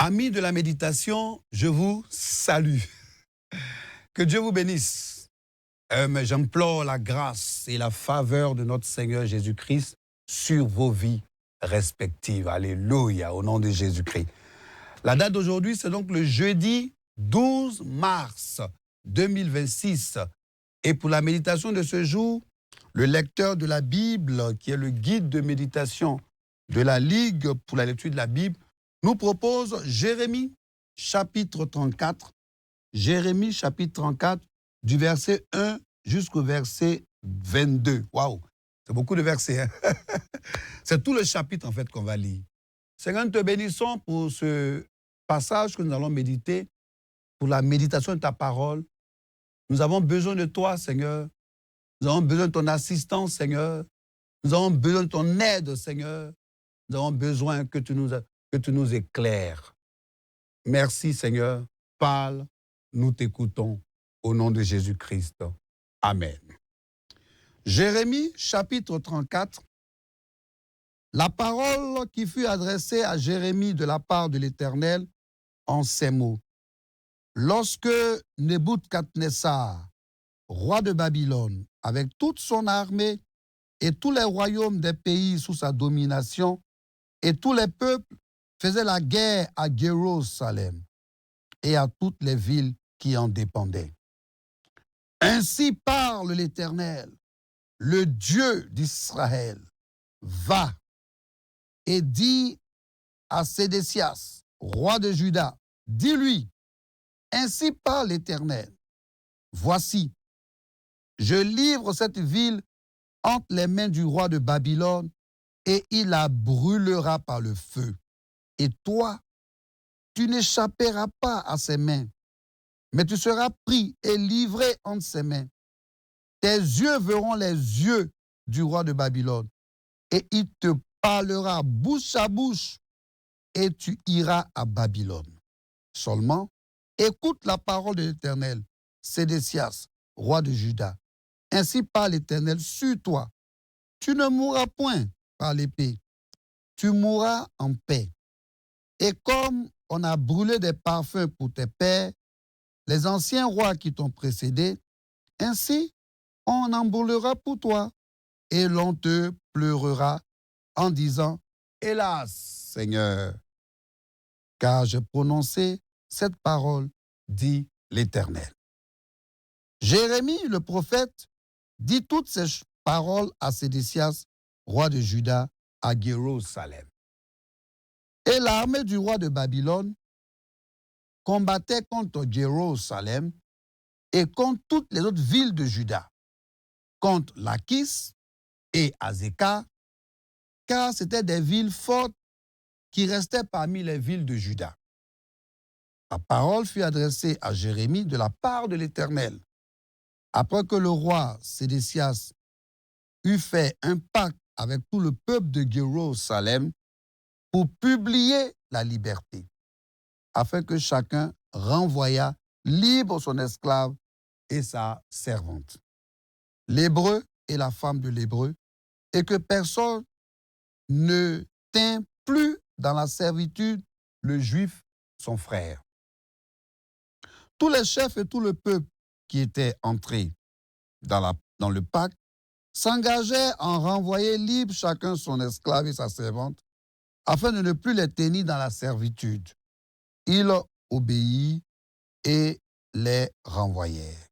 Amis de la méditation, je vous salue. Que Dieu vous bénisse. Mais j'implore la grâce et la faveur de notre Seigneur Jésus-Christ sur vos vies respectives. Alléluia, au nom de Jésus-Christ. La date d'aujourd'hui, c'est donc le jeudi 12 mars 2026. Et pour la méditation de ce jour, le lecteur de la Bible, qui est le guide de méditation de la Ligue pour la lecture de la Bible, nous propose Jérémie chapitre 34, Jérémie chapitre 34, du verset 1 jusqu'au verset 22. Waouh, c'est beaucoup de versets. Hein? C'est tout le chapitre en fait qu'on va lire. Seigneur, nous te bénissons pour ce passage que nous allons méditer, pour la méditation de ta parole. Nous avons besoin de toi, Seigneur. Nous avons besoin de ton assistance, Seigneur. Nous avons besoin de ton aide, Seigneur. Nous avons besoin que tu nous éclaires. Merci, Seigneur. Parle, nous t'écoutons. Au nom de Jésus-Christ. Amen. Jérémie, chapitre 34. La parole qui fut adressée à Jérémie de la part de l'Éternel en ces mots. Lorsque Nebuchadnezzar, roi de Babylone, avec toute son armée et tous les royaumes des pays sous sa domination, et tous les peuples faisaient la guerre à Jérusalem et à toutes les villes qui en dépendaient. Ainsi parle l'Éternel, le Dieu d'Israël. Va et dis à Sédécias, roi de Juda, dis-lui, ainsi parle l'Éternel. Voici, je livre cette ville entre les mains du roi de Babylone et il la brûlera par le feu. Et toi, tu n'échapperas pas à ses mains, mais tu seras pris et livré entre ses mains. Tes yeux verront les yeux du roi de Babylone, et il te parlera bouche à bouche, et tu iras à Babylone. Seulement, écoute la parole de l'Éternel, Sédécias, roi de Juda. Ainsi parle l'Éternel sur toi. Tu ne mourras point par l'épée, tu mourras en paix. Et comme on a brûlé des parfums pour tes pères, les anciens rois qui t'ont précédé, ainsi on en brûlera pour toi, et l'on te pleurera en disant, hélas, Seigneur, car j'ai prononcé cette parole, dit l'Éternel. Jérémie, le prophète, dit toutes ces paroles à Sédécias, roi de Juda, à Jérusalem. Et l'armée du roi de Babylone combattait contre Jérusalem et contre toutes les autres villes de Juda, contre Lachis et Azekah, car c'étaient des villes fortes qui restaient parmi les villes de Juda. La parole fut adressée à Jérémie de la part de l'Éternel. Après que le roi Sédécias eut fait un pacte avec tout le peuple de Jérusalem pour publier la liberté, afin que chacun renvoyât libre son esclave et sa servante, l'hébreu et la femme de l'hébreu, et que personne ne tint plus dans la servitude le juif, son frère. Tous les chefs et tout le peuple qui étaient entrés dans le pacte s'engageaient à renvoyer libre chacun son esclave et sa servante, afin de ne plus les tenir dans la servitude. Ils obéirent et les renvoyèrent.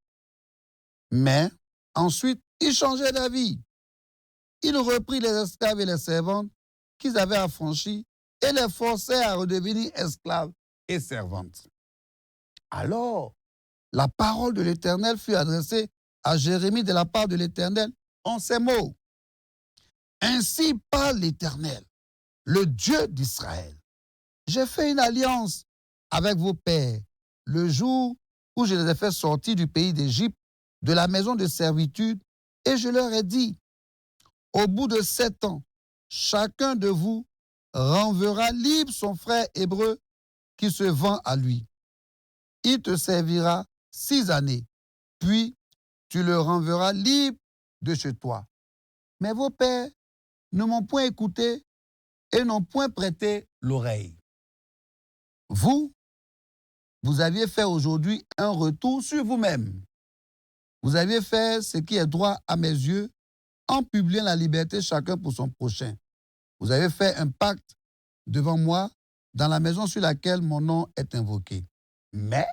Mais ensuite, ils changèrent d'avis. Ils reprirent les esclaves et les servantes qu'ils avaient affranchis et les forcèrent à redevenir esclaves et servantes. Alors, la parole de l'Éternel fut adressée à Jérémie de la part de l'Éternel en ces mots. Ainsi parle l'Éternel, le Dieu d'Israël. J'ai fait une alliance avec vos pères le jour où je les ai fait sortir du pays d'Égypte, de la maison de servitude, et je leur ai dit, au bout de 7 ans, chacun de vous renverra libre son frère hébreu qui se vend à lui. Il te servira 6 années, puis tu le renverras libre de chez toi. Mais vos pères ne m'ont point écouté et n'ont point prêté l'oreille. Vous, vous aviez fait aujourd'hui un retour sur vous-même. Vous aviez fait ce qui est droit à mes yeux en publiant la liberté chacun pour son prochain. Vous avez fait un pacte devant moi dans la maison sur laquelle mon nom est invoqué. Mais,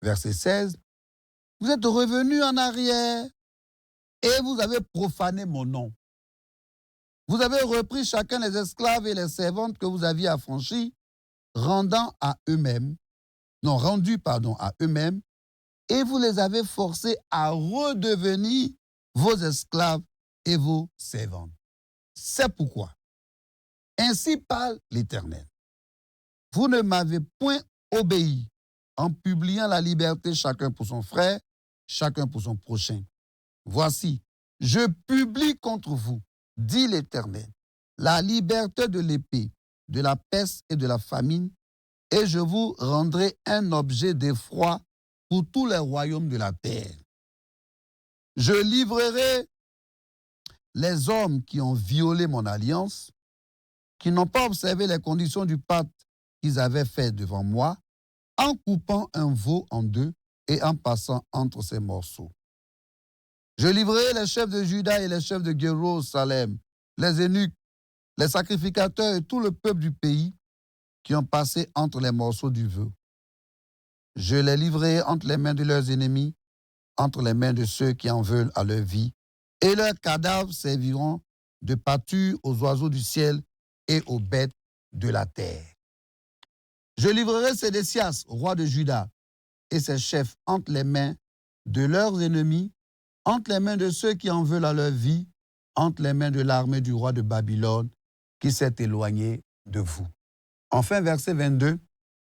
verset 16, vous êtes revenus en arrière et vous avez profané mon nom. Vous avez repris chacun les esclaves et les servantes que vous aviez affranchis, rendus à eux-mêmes, et vous les avez forcés à redevenir vos esclaves et vos servantes. C'est pourquoi, ainsi parle l'Éternel, vous ne m'avez point obéi en publiant la liberté chacun pour son frère, chacun pour son prochain. Voici, je publie contre vous, dit l'Éternel, la liberté de l'épée, de la peste et de la famine, et je vous rendrai un objet d'effroi pour tous les royaumes de la terre. Je livrerai les hommes qui ont violé mon alliance, qui n'ont pas observé les conditions du pacte qu'ils avaient fait devant moi, en coupant un veau en deux et en passant entre ses morceaux. Je livrerai les chefs de Juda et les chefs de Jérusalem, les eunuques, les sacrificateurs et tout le peuple du pays qui ont passé entre les morceaux du veau. Je les livrerai entre les mains de leurs ennemis, entre les mains de ceux qui en veulent à leur vie, et leurs cadavres serviront de pâture aux oiseaux du ciel et aux bêtes de la terre. Je livrerai Sédécias, roi de Juda, et ses chefs entre les mains de leurs ennemis, entre les mains de ceux qui en veulent à leur vie, entre les mains de l'armée du roi de Babylone, qui s'est éloigné de vous. Enfin, verset 22,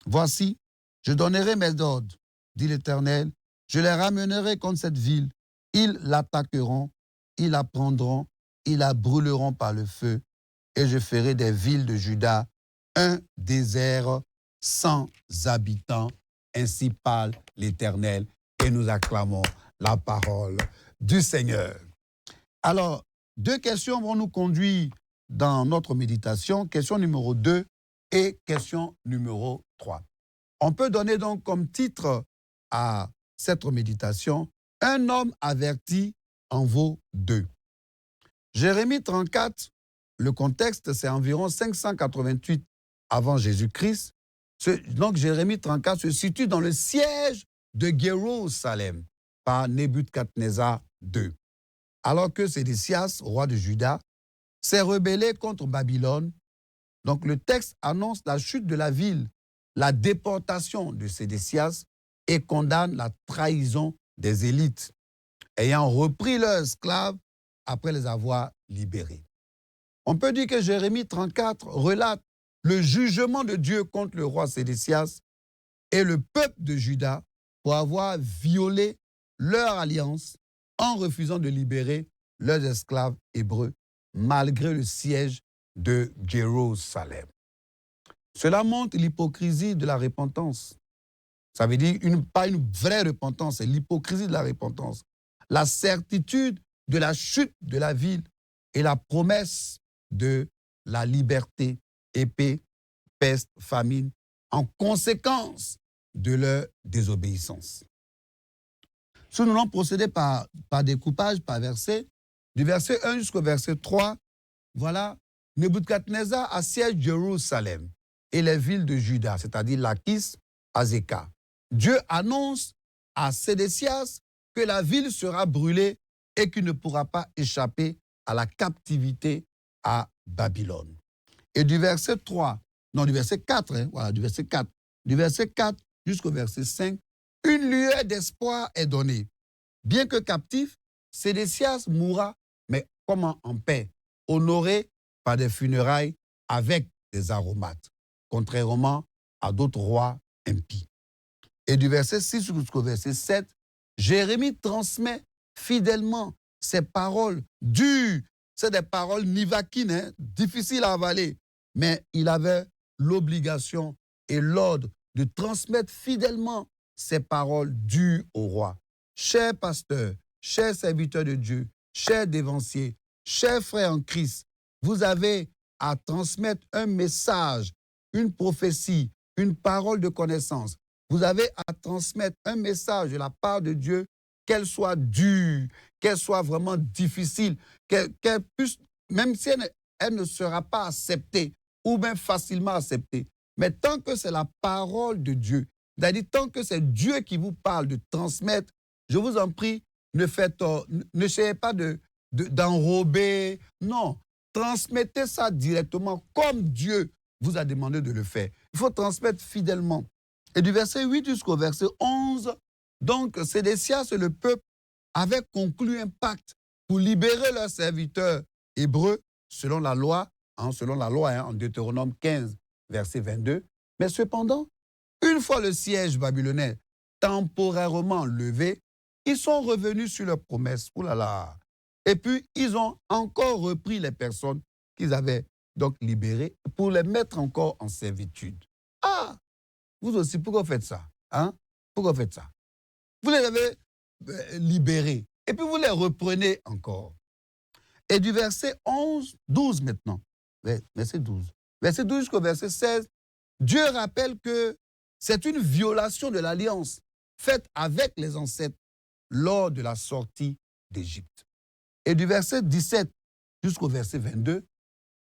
voici, je donnerai mes ordres, dit l'Éternel, je les ramènerai contre cette ville, ils l'attaqueront, ils la prendront, ils la brûleront par le feu, et je ferai des villes de Juda un désert sans habitants. Ainsi parle l'Éternel, et nous acclamons la parole du Seigneur. Alors, deux questions vont nous conduire dans notre méditation. Question numéro 2 et question numéro 3. On peut donner donc comme titre à cette méditation « Un homme averti en vaut deux ». Jérémie 34, le contexte, c'est environ 588 avant Jésus-Christ. Donc Jérémie 34 se situe dans le siège de Jérusalem par Nebuchadnezzar II. Alors que Sédécias, roi de Juda, s'est rebellé contre Babylone. Donc le texte annonce la chute de la ville, la déportation de Sédécias et condamne la trahison des élites, ayant repris leurs esclaves après les avoir libérés. On peut dire que Jérémie 34 relate le jugement de Dieu contre le roi Sédécias et le peuple de Juda pour avoir violé leur alliance en refusant de libérer leurs esclaves hébreux malgré le siège de Jérusalem. Cela montre l'hypocrisie de la repentance. Ça veut dire pas une vraie repentance, c'est l'hypocrisie de la repentance. La certitude de la chute de la ville et la promesse de la liberté, épée, peste, famine, en conséquence de leur désobéissance. Si nous allons procéder par découpage, par verset, du verset 1 jusqu'au verset 3, voilà, Nebuchadnezzar assiège Jérusalem et les villes de Juda, c'est-à-dire Lachish, Azekah. Dieu annonce à Sédécias que la ville sera brûlée et qu'il ne pourra pas échapper à la captivité à Babylone. Et du verset 4, du verset 4 jusqu'au verset 5, une lueur d'espoir est donnée. Bien que captif, Sédécias mourra, mais comment en paix, honoré par des funérailles avec des aromates, contrairement à d'autres rois impies. Et du verset 6 jusqu'au verset 7, Jérémie transmet fidèlement ces paroles dures. C'est des paroles nivaquines, difficiles à avaler, mais il avait l'obligation et l'ordre de transmettre fidèlement ces paroles dures au roi. Chers pasteurs, chers serviteurs de Dieu, chers dévanciers, chers frères en Christ, vous avez à transmettre un message une prophétie, une parole de connaissance, vous avez à transmettre un message de la part de Dieu, qu'elle soit dure, qu'elle soit vraiment difficile, qu'elle puisse, même si elle ne sera pas acceptée ou bien facilement acceptée, mais tant que c'est la parole de Dieu, c'est-à-dire tant que c'est Dieu qui vous parle de transmettre, je vous en prie, ne essayez pas d'enrober, non, transmettez ça directement comme Dieu vous a demandé de le faire. Il faut transmettre fidèlement. Et du verset 8 jusqu'au verset 11, donc Sédécias et le peuple avaient conclu un pacte pour libérer leurs serviteurs hébreux selon la loi, en Deutéronome 15, verset 22. Mais cependant, une fois le siège babylonais temporairement levé, ils sont revenus sur leurs promesses. Ouh là là. Et puis, ils ont encore repris les personnes qu'ils avaient donc libérées pour les mettre encore en servitude. Ah! Vous aussi, pourquoi faites ça? Hein? Pourquoi faites ça? Vous les avez libérés et puis vous les reprenez encore. Et du verset 12 maintenant, verset 12. Verset 12 jusqu'au verset 16, Dieu rappelle que c'est une violation de l'alliance faite avec les ancêtres lors de la sortie d'Égypte. Et du verset 17 jusqu'au verset 22,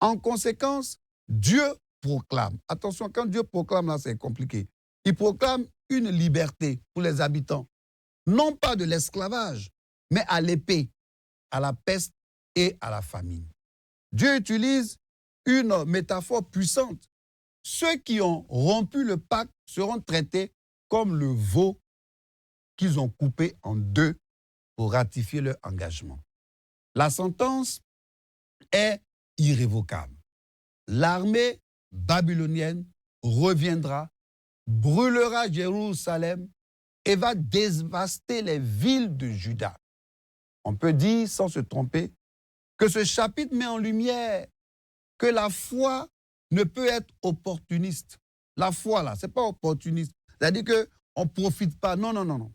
en conséquence, Dieu proclame. Attention, quand Dieu proclame, là, c'est compliqué. Il proclame une liberté pour les habitants, non pas de l'esclavage, mais à l'épée, à la peste et à la famine. Dieu utilise une métaphore puissante. Ceux qui ont rompu le pacte seront traités comme le veau qu'ils ont coupé en deux pour ratifier leur engagement. La sentence est irrévocable. L'armée babylonienne reviendra, brûlera Jérusalem et va dévaster les villes de Juda. On peut dire, sans se tromper, que ce chapitre met en lumière que la foi ne peut être opportuniste. La foi, là, ce n'est pas opportuniste. C'est-à-dire qu'on ne profite pas. Non, non, non, non.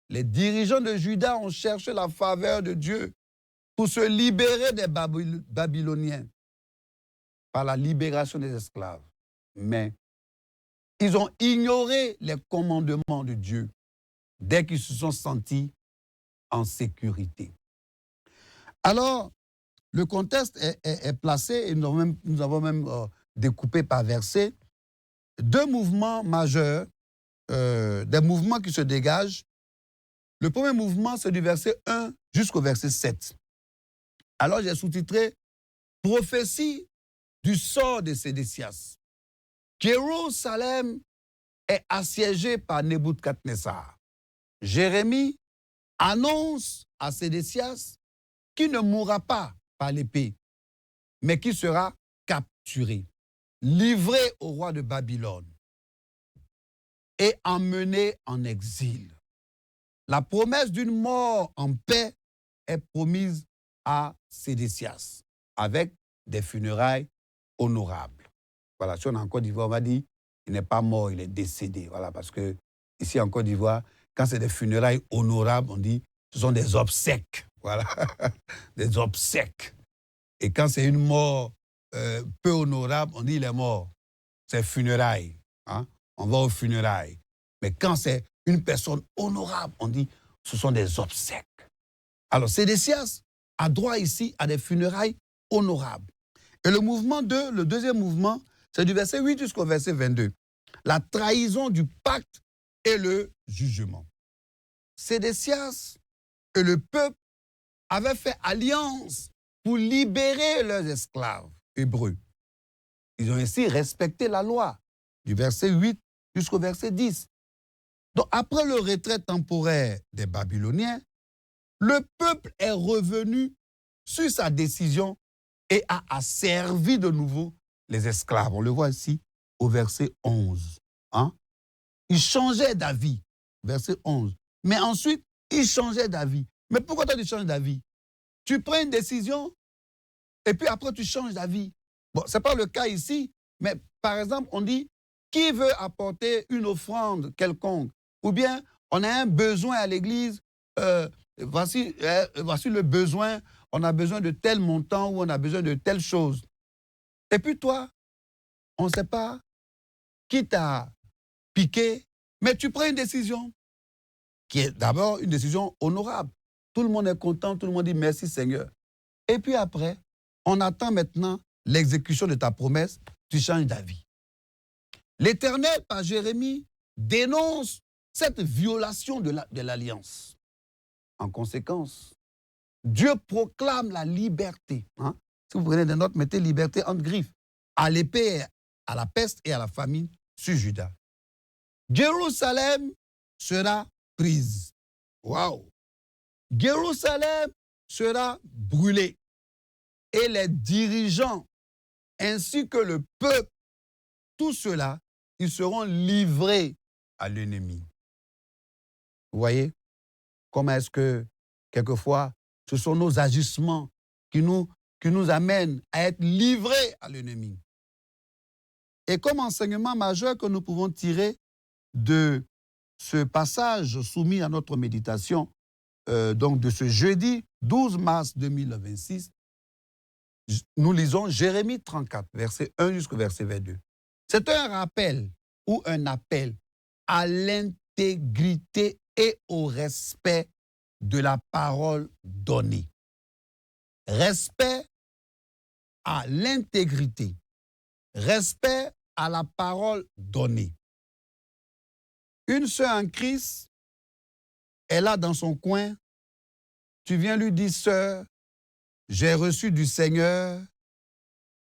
Les dirigeants de Juda ont cherché la faveur de Dieu pour se libérer des Babyloniens par la libération des esclaves. Mais ils ont ignoré les commandements de Dieu dès qu'ils se sont sentis en sécurité. Alors, le contexte est placé et nous avons même découpé par verset deux mouvements majeurs, des mouvements qui se dégagent. Le premier mouvement, c'est du verset 1 jusqu'au verset 7. Alors, j'ai sous-titré « Prophétie du sort de Sédécias ». Jérusalem est assiégée par Nebuchadnezzar. Jérémie annonce à Sédécias qu'il ne mourra pas par l'épée, mais qui sera capturé, livré au roi de Babylone et emmené en exil. La promesse d'une mort en paix est promise à Sédécias avec des funérailles honorables. Voilà, si on est en Côte d'Ivoire, on va dire il n'est pas mort, il est décédé. Voilà, parce que ici en Côte d'Ivoire, quand c'est des funérailles honorables, on dit ce sont des obsèques. Voilà, des obsèques. Et quand c'est une mort peu honorable, on dit il est mort. C'est funérailles. Hein? On va aux funérailles. Mais quand c'est une personne honorable, on dit ce sont des obsèques. Alors, Sédécias a droit ici à des funérailles honorables. Et le deuxième mouvement, c'est du verset 8 jusqu'au verset 22. La trahison du pacte et le jugement. Sédécias et le peuple avaient fait alliance pour libérer leurs esclaves hébreux. Ils ont ainsi respecté la loi, du verset 8 jusqu'au verset 10. Donc, après le retrait temporaire des Babyloniens, le peuple est revenu sur sa décision et a asservi de nouveau les esclaves. On le voit ici au verset 11. Hein? Ils changeaient d'avis, verset 11. Mais ensuite, ils changeaient d'avis. Mais pourquoi toi tu changes d'avis? Tu prends une décision et puis après tu changes d'avis. Bon, ce n'est pas le cas ici, mais par exemple, on dit qui veut apporter une offrande quelconque ou bien on a un besoin à l'église, voici le besoin, on a besoin de tel montant ou on a besoin de telle chose. Et puis toi, on ne sait pas qui t'a piqué, mais tu prends une décision qui est d'abord une décision honorable. Tout le monde est content, tout le monde dit merci Seigneur. Et puis après, on attend maintenant l'exécution de ta promesse, tu changes d'avis. L'Éternel, par Jérémie, dénonce cette violation de l'alliance. En conséquence, Dieu proclame la liberté. Hein? Si vous prenez des notes, mettez liberté entre griffes. À l'épée, à la peste et à la famine sur Juda. Jérusalem sera prise. Waouh! Jérusalem sera brûlée. Et les dirigeants, ainsi que le peuple, tout cela, ils seront livrés à l'ennemi. Vous voyez comment est-ce que, quelquefois, ce sont nos agissements qui nous amènent à être livrés à l'ennemi. Et comme enseignement majeur que nous pouvons tirer de ce passage soumis à notre méditation, donc de ce jeudi 12 mars 2026, nous lisons Jérémie 34, verset 1 jusqu'au verset 22. C'est un rappel ou un appel à l'intégrité et au respect de la parole donnée. Respect à l'intégrité. Respect à la parole donnée. Une sœur en Christ est là dans son coin. Tu viens lui dire, sœur, j'ai reçu du Seigneur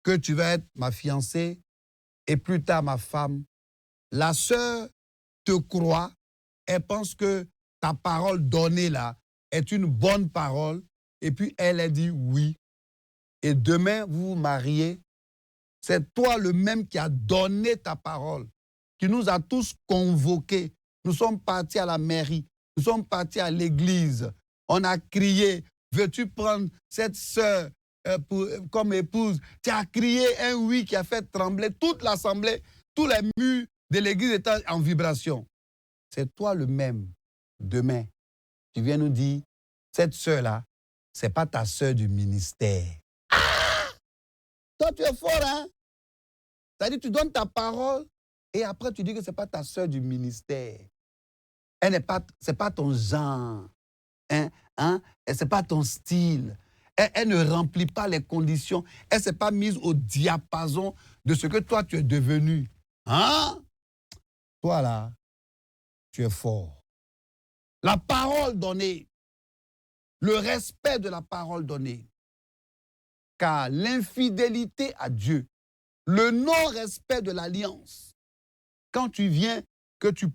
que tu vas être ma fiancée et plus tard ma femme. La sœur te croit, elle pense que ta parole donnée là est une bonne parole et puis elle a dit oui. Et demain, vous vous mariez, c'est toi le même qui a donné ta parole, qui nous a tous convoqués. Nous sommes partis à la mairie, nous sommes partis à l'église. On a crié, veux-tu prendre cette sœur comme épouse? Tu as crié un oui qui a fait trembler toute l'assemblée, tous les murs de l'église étaient en vibration. C'est toi le même. Demain, tu viens nous dire, cette sœur-là, ce n'est pas ta sœur du ministère. Toi, tu es fort, hein? C'est-à-dire, tu donnes ta parole et après, tu dis que ce n'est pas ta sœur du ministère. Ce n'est pas ton genre. Hein? Ce n'est pas ton style. Elle ne remplit pas les conditions. Elle ne s'est pas mise au diapason de ce que toi, tu es devenu. Hein? Toi, là, tu es fort. La parole donnée, le respect de la parole donnée. Car l'infidélité à Dieu, le non-respect de l'alliance, quand tu viens, que tu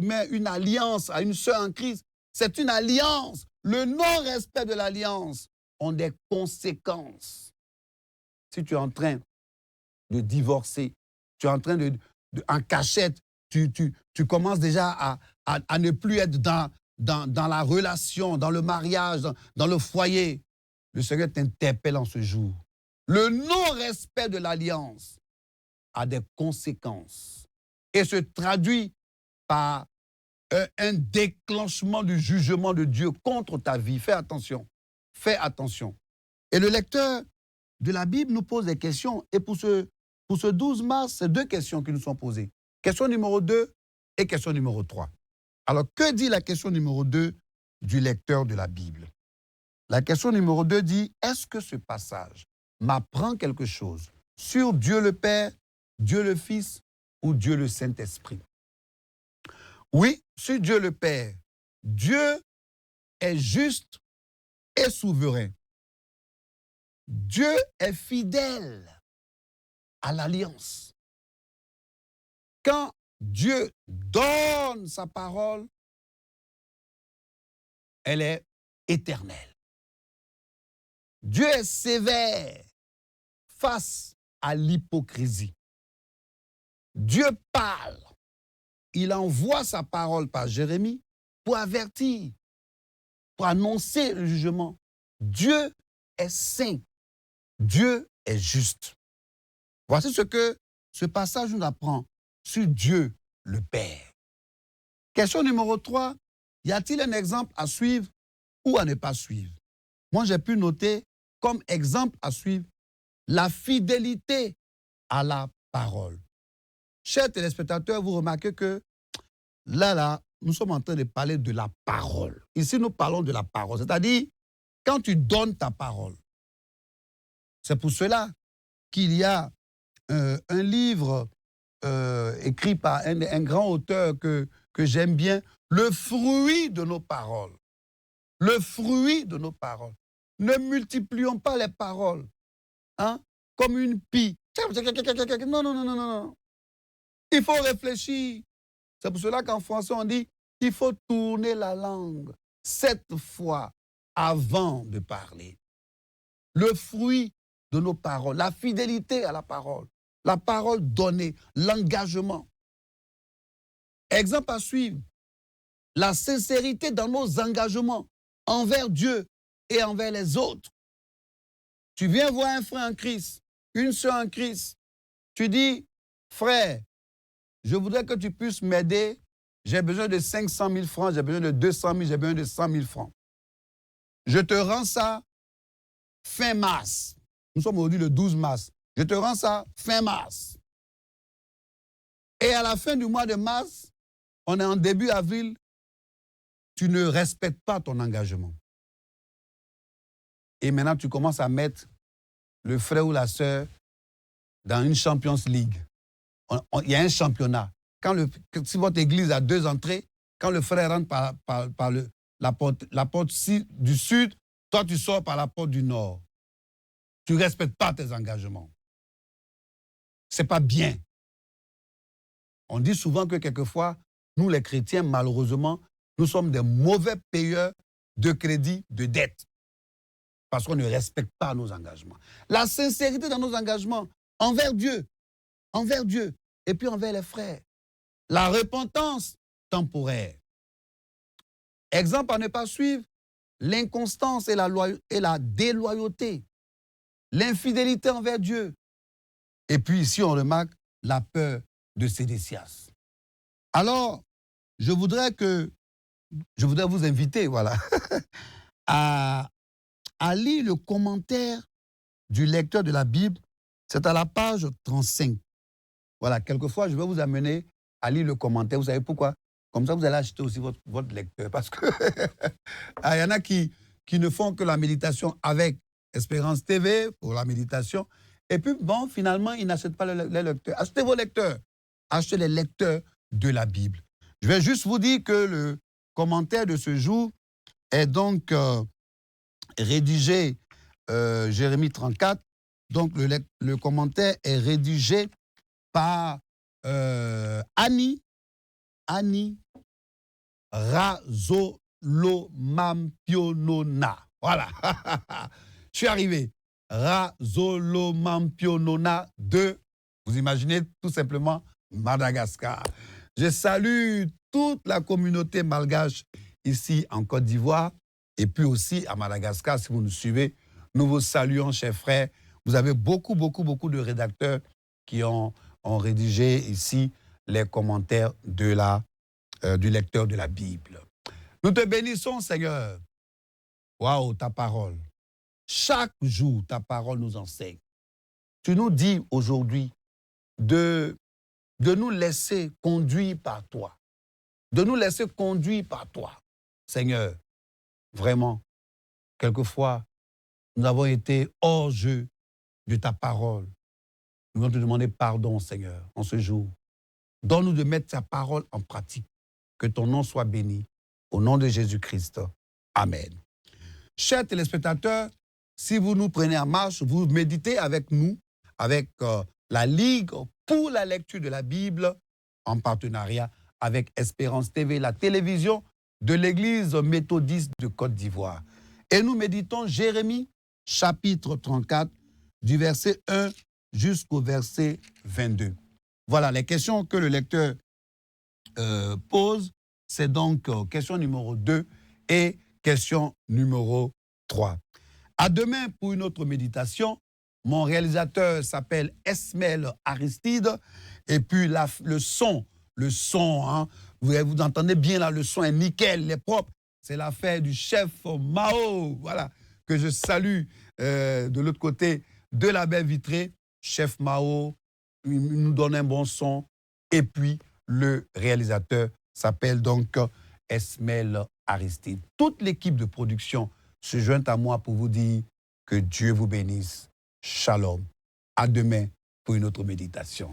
mets une alliance à une sœur en Christ, c'est une alliance. Le non-respect de l'alliance a des conséquences. Si tu es en train de divorcer, tu es en train en cachette, tu commences déjà à ne plus être dans la relation, dans le mariage, dans le foyer. Le Seigneur t'interpelle en ce jour. Le non-respect de l'alliance a des conséquences et se traduit par un déclenchement du jugement de Dieu contre ta vie. Fais attention. Fais attention. Et le lecteur de la Bible nous pose des questions. Et pour ce 12 mars, c'est deux questions qui nous sont posées. Question numéro 2 et question numéro 3. Alors, que dit la question numéro 2 du lecteur de la Bible? La question numéro 2 dit, est-ce que ce passage m'apprend quelque chose sur Dieu le Père, Dieu le Fils ou Dieu le Saint-Esprit? Oui, sur Dieu le Père. Dieu est juste et souverain. Dieu est fidèle à l'alliance. Quand Dieu donne sa parole, elle est éternelle. Dieu est sévère face à l'hypocrisie. Dieu parle. Il envoie sa parole par Jérémie pour avertir, pour annoncer le jugement. Dieu est saint. Dieu est juste. Voici ce que ce passage nous apprend sur Dieu le Père. Question numéro 3. Y a-t-il un exemple à suivre ou à ne pas suivre? Moi, j'ai pu noter comme exemple à suivre la fidélité à la parole. Chers téléspectateurs, vous remarquez que là, nous sommes en train de parler de la parole. Ici, nous parlons de la parole. C'est-à-dire, quand tu donnes ta parole, c'est pour cela qu'il y a un livre écrit par un grand auteur que j'aime bien, le fruit de nos paroles. Le fruit de nos paroles. Ne multiplions pas les paroles comme une pie. Non, non, non, non, non. Il faut réfléchir. C'est pour cela qu'en français, on dit il faut tourner la langue 7 fois avant de parler. Le fruit de nos paroles, la fidélité à la parole donnée, l'engagement. Exemple à suivre, la sincérité dans nos engagements envers Dieu et envers les autres. Tu viens voir un frère en Christ, une sœur en Christ, tu dis, frère, je voudrais que tu puisses m'aider, j'ai besoin de 500 000 francs, j'ai besoin de 200 000, j'ai besoin de 100 000 francs. Je te rends ça fin mars. Nous sommes aujourd'hui le 12 mars. Je te rends ça fin mars. Et à la fin du mois de mars, on est en début avril, tu ne respectes pas ton engagement. Et maintenant, tu commences à mettre le frère ou la sœur dans une Champions League. Il y a un championnat. Si votre église a 2 entrées, quand le frère rentre par la porte du sud, toi, tu sors par la porte du nord. Tu ne respectes pas tes engagements. Ce n'est pas bien. On dit souvent que quelquefois, nous les chrétiens, malheureusement, nous sommes des mauvais payeurs de crédit, de dette. Parce qu'on ne respecte pas nos engagements. La sincérité dans nos engagements envers Dieu, et puis envers les frères. La repentance temporaire. Exemple à ne pas suivre, l'inconstance et la déloyauté. L'infidélité envers Dieu. Et puis ici, on remarque la peur de Sédécias. Alors, je voudrais vous inviter, voilà, à lire le commentaire du lecteur de la Bible. C'est à la page 35. Voilà, quelquefois, je vais vous amener à lire le commentaire. Vous savez pourquoi? Comme ça, vous allez acheter aussi votre lecteur. Parce que il y en a qui ne font que la méditation avec Espérance TV pour la méditation. Et puis, bon, finalement, ils n'achètent pas les lecteurs. Achetez vos lecteurs. Achetez les lecteurs de la Bible. Je vais juste vous dire que le commentaire de ce jour est donc rédigé, Jérémie 34. Donc, le commentaire est rédigé par Annie Razolomampionona. Voilà. Je suis arrivé. Razolomampionona de, vous imaginez tout simplement, Madagascar. Je salue toute la communauté malgache ici en Côte d'Ivoire et puis aussi à Madagascar, si vous nous suivez. Nous vous saluons, chers frères. Vous avez beaucoup de rédacteurs qui ont rédigé ici les commentaires du lecteur de la Bible. Nous te bénissons, Seigneur. Waouh, ta parole. Chaque jour, ta parole nous enseigne. Tu nous dis aujourd'hui de nous laisser conduire par toi. De nous laisser conduire par toi. Seigneur, vraiment, quelquefois, nous avons été hors jeu de ta parole. Nous voulons te demander pardon, Seigneur, en ce jour. Donne-nous de mettre ta parole en pratique. Que ton nom soit béni. Au nom de Jésus-Christ. Amen. Chers téléspectateurs, si vous nous prenez en marche, vous méditez avec nous, avec la Ligue pour la lecture de la Bible, en partenariat avec Espérance TV, la télévision de l'Église méthodiste de Côte d'Ivoire. Et nous méditons Jérémie, chapitre 34, du verset 1 jusqu'au verset 22. Voilà, les questions que le lecteur pose, c'est donc question numéro 2 et question numéro 3. À demain pour une autre méditation. Mon réalisateur s'appelle Esmel Aristide. Et puis le son, hein, vous entendez bien là, le son est nickel, il est propre. C'est l'affaire du chef Mao, voilà, que je salue de l'autre côté de la baie vitrée. Chef Mao, nous donne un bon son. Et puis, le réalisateur s'appelle donc Esmel Aristide. Toute l'équipe de production se joint à moi pour vous dire que Dieu vous bénisse. Shalom. À demain pour une autre méditation.